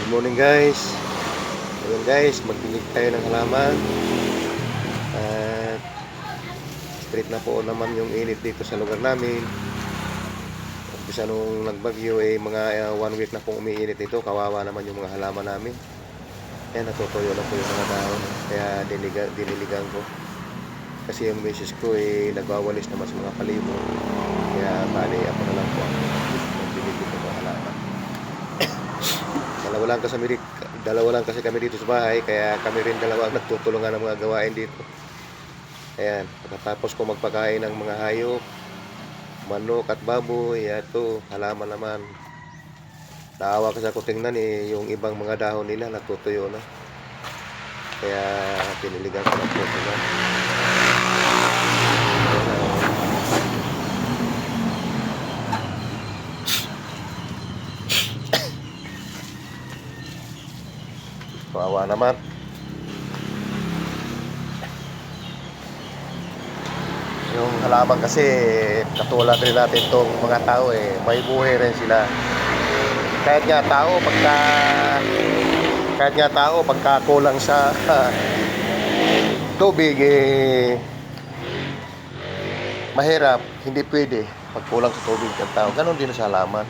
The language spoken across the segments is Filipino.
Good morning guys. Ngayon guys, magdilig tayo ng halaman. At straight na po naman yung init dito sa lugar namin. Umpisa nung nagbagyo mga 1 week na pong umiinit dito. Kawawa naman yung mga halaman namin. Kaya natutuyo na po yung mga dahon. Kaya diniligan ko. Kasi yung misis ko nagwawalis naman sa mga palimo. Kaya bali ako na lang po ang magdilig dito ng halaman. Dalawa lang kasi kami dito sa bahay, kaya kami rin dalawa ang nagtutulungan ng mga gawain dito. Ayan, pagkatapos ko magpakain ng mga hayop, manok at baboy, ito, halaman naman. Naawa kasi ako tingnan yung ibang mga dahon nila natutuyo na. Kaya piniligan ko na po sila. Kawawa naman. Yung halaman kasi katulad rin natin tong mga tao may buhay rin sila. Kahit nga tao pagka kulang sa tubig mahirap, hindi pwede pag kulang sa tubig ng tao. Ganon din sa halaman.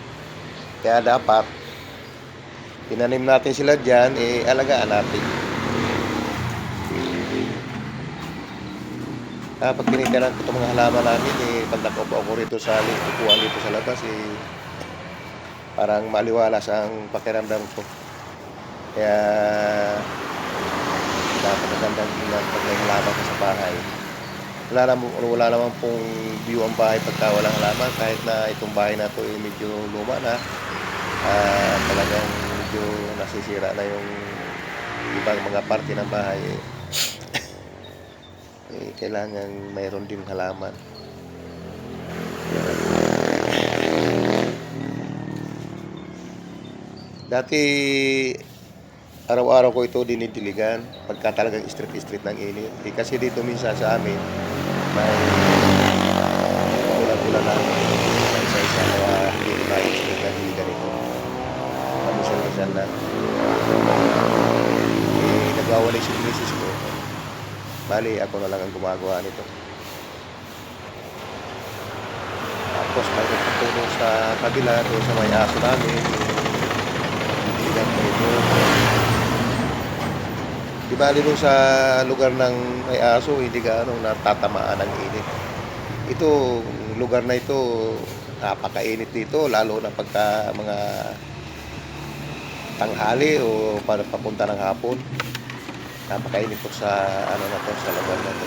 Kaya dapat tinanim natin sila diyan, alagaan natin. Pag tinitinan ko itong mga halaman namin, pag nakaupo ako rito sa upuan dito sa labas, parang maliwalas ang pakiramdam ko. Kaya dapat magandang tingnan pag may halaman ka sa bahay. Wala naman pong view ang bahay pagka walang halaman. Kahit na itong bahay na ito medyo luma na, talagang medyo nasisira na yung ibang mga parte ng bahay. Kailangan mayroon din halaman. Dati araw-araw ko ito dinidiligan pagka talagang street ng init. Kasi dito minsan sa amin may ulan-ulan na isa-isa, kaya hindi ko na-street na diligan ito. Paminsan-minsan lang. Nagwawalay si misis ko. Bali, ako na lang ang gumagawa nito. Tapos may nagpatulong sa kabila doon sa may aso namin. Diligan ko ito. Di bali doon sa lugar ng may aso, hindi gaano natatamaan ng init. Ito, lugar na ito, napakainit dito, lalo na pagka mga tanghali o papunta ng hapon. Napakainit po sa sa lugar na to.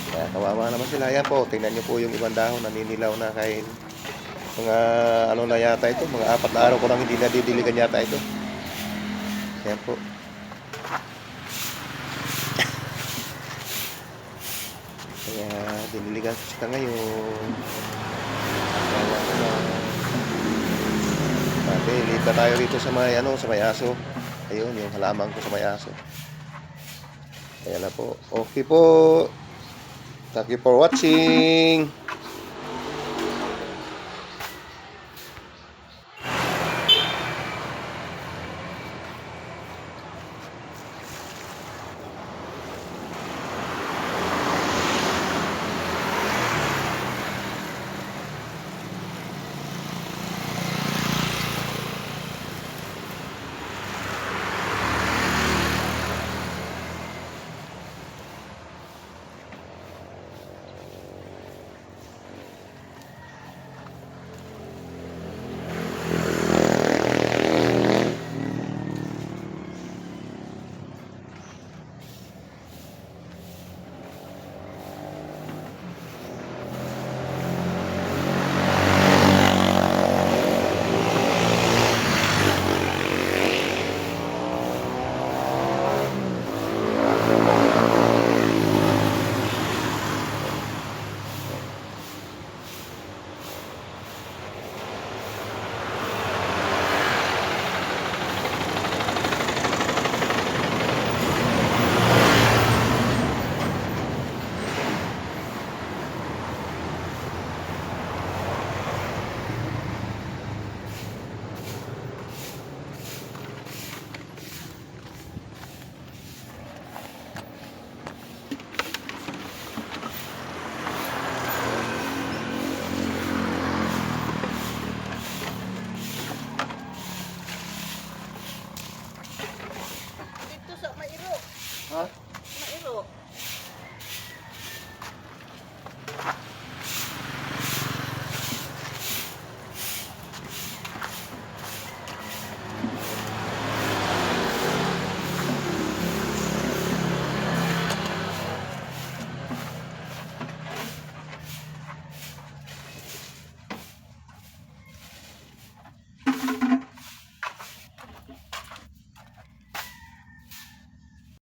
Kaya kawawa naman sila. Ayan po, tingnan nyo po yung ibang dahon, naninilaw na kahit mga na yata ito, mga 4 na araw ko nang hindi nadidiligan yata ito. Ayan po. Kaya diniligan ko sila ngayon. Kawawa naman. Lita tayo rito sa may sa may aso. Ayun, yung halaman ko sa may aso. Ayan na po. Okay po. Thank you for watching.